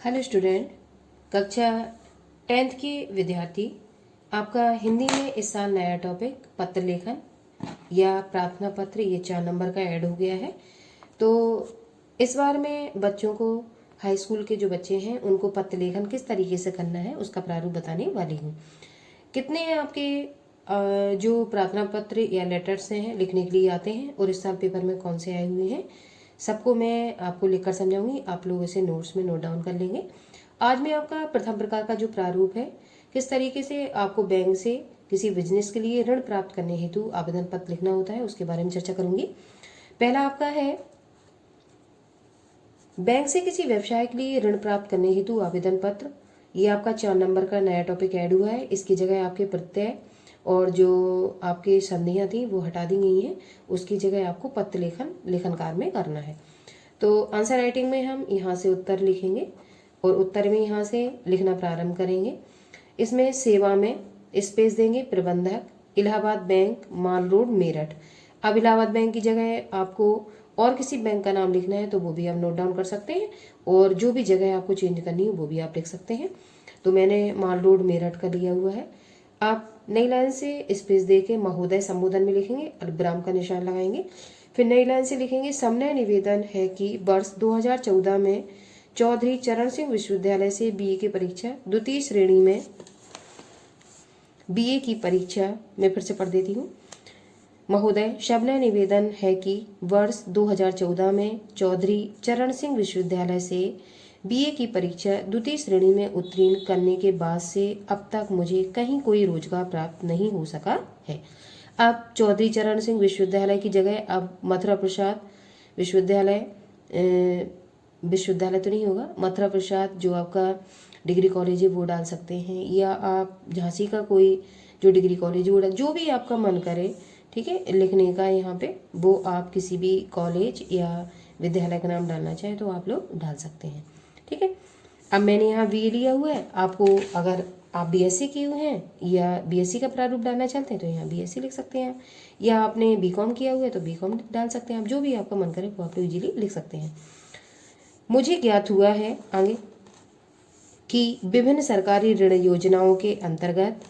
Hello student, कक्षा 10th के विद्यार्थी। आपका हिंदी में इस साल नया टॉपिक पत्र लेखन या प्रार्थना पत्र, ये 4 नंबर का ऐड हो गया है। तो इस बार मैं बच्चों को, हाई स्कूल के जो बच्चे हैं उनको पत्र लेखन किस तरीके से करना है उसका प्रारूप बताने वाली हूँ। कितने आपके जो प्रार्थना पत्र या लेटर्स हैं लिखने के लिए आते हैं और इस साल पेपर में कौन से आए हुए हैं, सबको मैं आपको लिखकर समझाऊंगी। आप लोग इसे नोट्स में नोट डाउन कर लेंगे। आज मैं आपका प्रथम प्रकार का जो प्रारूप है, किस तरीके से आपको बैंक से किसी बिजनेस के लिए ऋण प्राप्त करने हेतु आवेदन पत्र लिखना होता है, उसके बारे में चर्चा करूंगी। पहला आपका है, बैंक से किसी व्यवसाय के लिए ऋण प्राप्त करने हेतु आवेदन पत्र। ये आपका 4 नंबर का नया टॉपिक ऐड हुआ है। इसकी जगह आपके प्रत्यय और जो आपके संधियाँ थी वो हटा दी गई हैं। उसकी जगह आपको पत्र लेखनकार में करना है। तो आंसर राइटिंग में हम यहाँ से उत्तर लिखेंगे और उत्तर में यहाँ से लिखना प्रारंभ करेंगे। इसमें सेवा में स्पेस देंगे प्रबंधक, इलाहाबाद बैंक, माल रोड, मेरठ। अब इलाहाबाद बैंक की जगह आपको और किसी बैंक का नाम लिखना है तो वो भी आप नोट डाउन कर सकते हैं, और जो भी जगह आपको चेंज करनी है वो भी आप लिख सकते हैं। तो मैंने माल रोड मेरठ का लिया हुआ है। आप नई लाइन से स्पेस दे के महोदय संबोधन में लिखेंगे और विराम का निशान लगाएंगे। फिर नई लाइन से लिखेंगे, समन्वय निवेदन है कि वर्ष 2014 में चौधरी चरण सिंह विश्वविद्यालय से बीए की परीक्षा द्वितीय श्रेणी में बीए की परीक्षा, मैं फिर से पढ़ देती हूँ। महोदय, शबनय निवेदन है कि वर्ष 2014 में चौधरी चरण सिंह विश्वविद्यालय से बीए की परीक्षा द्वितीय श्रेणी में उत्तीर्ण करने के बाद से अब तक मुझे कहीं कोई रोजगार प्राप्त नहीं हो सका है। अब चौधरी चरण सिंह विश्वविद्यालय की जगह अब मथुरा प्रसाद विश्वविद्यालय, विश्वविद्यालय तो नहीं होगा, मथुरा प्रसाद जो आपका डिग्री कॉलेज है वो डाल सकते हैं, या आप झांसी का कोई जो डिग्री कॉलेज वो जो भी आपका मन करे, ठीक है, लिखने का यहाँ पे, वो आप किसी भी कॉलेज या विद्यालय का नाम डालना चाहें तो आप लोग डाल सकते हैं। ठीक है, अब मैंने यहाँ बी लिया हुआ है। आपको अगर आप बीएससी किए हुए हैं या बीएससी का प्रारूप डालना चाहते हैं तो यहाँ बीएससी लिख सकते हैं, या आपने बीकॉम किया हुआ है तो बीकॉम डाल सकते हैं। आप जो भी आपका मन करे वो आप लोग इजीली लिख सकते हैं। मुझे ज्ञात हुआ है आगे कि विभिन्न सरकारी ऋण योजनाओं के अंतर्गत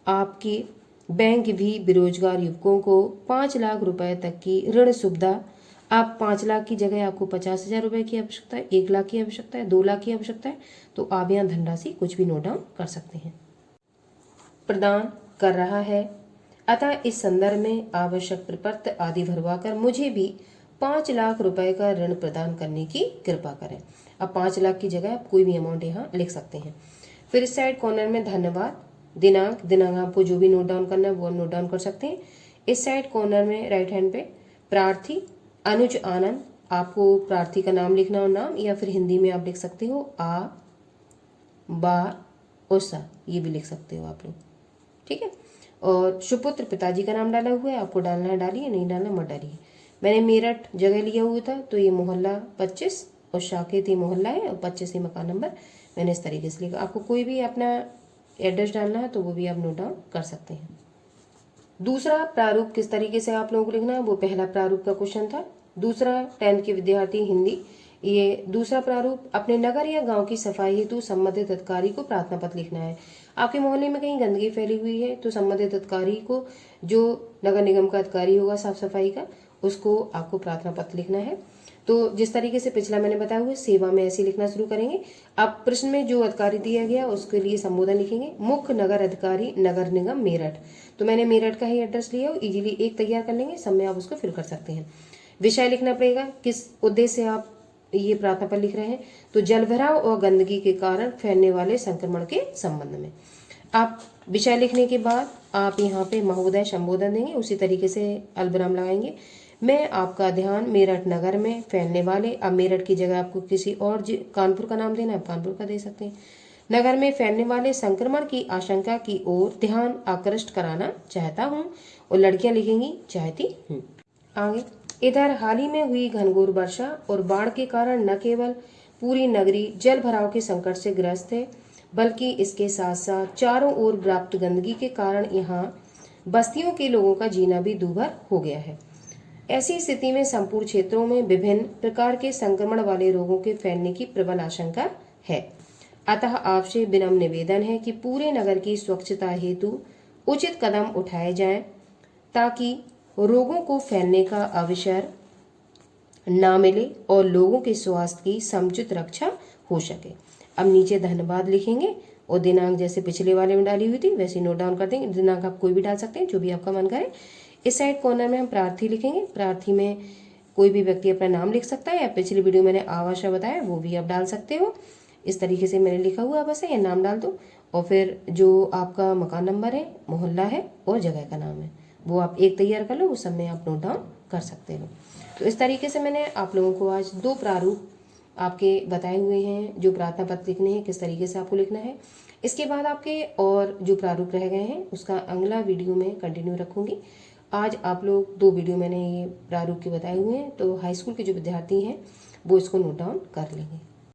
आपकी बैंक भी बेरोजगार युवकों को 5 लाख रुपए तक की ऋण सुविधा, आप 5 लाख की जगह आपको 50,000 रुपए की आवश्यकता है, 1 लाख की आवश्यकता है, 2 लाख की आवश्यकता है, तो आप यहाँ धनराशि कुछ भी नोट डाउन कर सकते हैं, प्रदान कर रहा है। अतः इस संदर्भ में आवश्यक प्रपत्र आदि भरवा कर मुझे भी 5 लाख रुपए का ऋण प्रदान करने की कृपा करें। अब 5 लाख की जगह आप कोई भी अमाउंट यहाँ लिख सकते हैं। फिर इस साइड कॉर्नर में धन्यवाद, दिनांक आपको जो भी नोट डाउन करना है वो नोट डाउन कर सकते हैं। इस साइड कॉर्नर में राइट हैंड पे प्रार्थी अनुज आनंद, आपको प्रार्थी का नाम लिखना हो, नाम, या फिर हिंदी में आप लिख सकते हो आ बा ओसा, ये भी लिख सकते हो आप लोग। ठीक है, और सुपुत्र पिताजी का नाम डाला हुआ है, आपको डालना है डालिए, नहीं डालना मत डालिए। मैंने मेरठ जगह लिया हुआ था तो ये मोहल्ला 25 और शाके थी मोहल्ला है और 25 ही मकान नंबर, मैंने इस तरीके से लिखा। आपको कोई भी अपना एड्रेस डालना है तो वो भी आप नोट डाउन कर सकते हैं। दूसरा प्रारूप किस तरीके से आप लोगों को लिखना है, वो पहला प्रारूप का क्वेश्चन था। दूसरा 10th के विद्यार्थी हिंदी, ये दूसरा प्रारूप, अपने नगर या गांव की सफाई हेतु संबंधित अधिकारी को प्रार्थना पत्र लिखना है। आपके मोहल्ले में कहीं गंदगी फैली हुई है तो संबंधित अधिकारी को, जो नगर निगम का अधिकारी होगा साफ सफाई का, उसको आपको प्रार्थना पत्र लिखना है। तो जिस तरीके से पिछला मैंने बताया हुआ, सेवा में ऐसे लिखना शुरू करेंगे। अब प्रश्न में जो अधिकारी दिया गया उसके लिए संबोधन लिखेंगे, मुख्य नगर अधिकारी नगर निगम मेरठ। तो मैंने मेरठ का ही एड्रेस लिया हो, इजीली एक तैयार कर लेंगे, सब में आप उसको फिल कर सकते हैं। विषय लिखना पड़ेगा, किस उद्देश्य से आप ये प्रार्थना पत्र लिख रहे हैं, तो जलभराव और गंदगी के कारण फैलने वाले संक्रमण के संबंध में। आप विषय लिखने के बाद आप यहाँ पे महोदय संबोधन देंगे, उसी तरीके से अल्पविराम लगाएंगे। मैं आपका ध्यान मेरठ नगर में फैलने वाले, अब मेरठ की जगह आपको किसी और कानपुर का नाम देना है, कानपुर का दे सकते हैं, नगर में फैलने वाले संक्रमण की आशंका की ओर ध्यान आकृष्ट कराना चाहता हूँ, और लड़कियां लिखेंगी चाहती हूँ। आगे, इधर हाल ही में हुई घनघोर वर्षा और बाढ़ के कारण न केवल पूरी नगरी जल भराव के संकट से ग्रस्त है, बल्कि इसके साथ साथ चारों ओर व्याप्त गंदगी के कारण यहाँ बस्तियों के लोगों का जीना भी दूभर हो गया है। ऐसी स्थिति में संपूर्ण क्षेत्रों में विभिन्न प्रकार के संक्रमण वाले रोगों के फैलने की प्रबल आशंका है। अतः आपसे विनम्र निवेदन है कि पूरे नगर की स्वच्छता हेतु उचित कदम उठाए जाएं ताकि रोगों को फैलने का अवसर ना मिले और लोगों के स्वास्थ्य की समुचित रक्षा हो सके। अब नीचे धन्यवाद लिखेंगे और दिनांक जैसे पिछले वाले में डाली हुई थी वैसे नोट डाउन कर देंगे। दिनांक आप कोई भी डाल सकते हैं, जो भी आपका मन करे। इस साइड कॉर्नर में हम प्रार्थी लिखेंगे। प्रार्थी में कोई भी व्यक्ति अपना नाम लिख सकता है या पिछली वीडियो मैंने आवासा बताया वो भी आप डाल सकते हो। इस तरीके से मैंने लिखा हुआ बस है, या नाम डाल दो और फिर जो आपका मकान नंबर है, मोहल्ला है और जगह का नाम है वो आप एक तैयार कर लो, उस सब में आप नोट डाउन कर सकते हो। तो इस तरीके से मैंने आप लोगों को आज 2 प्रारूप आपके बताए हुए हैं जो प्रार्थना पत्र लिखने हैं, किस तरीके से आपको लिखना है। इसके बाद आपके और जो प्रारूप रह गए हैं उसका अगला वीडियो में कंटिन्यू रखूंगी। आज आप लोग 2 वीडियो मैंने ये प्रारूप के बताए हुए हैं, तो हाई स्कूल के जो विद्यार्थी हैं वो इसको नोट डाउन कर लेंगे।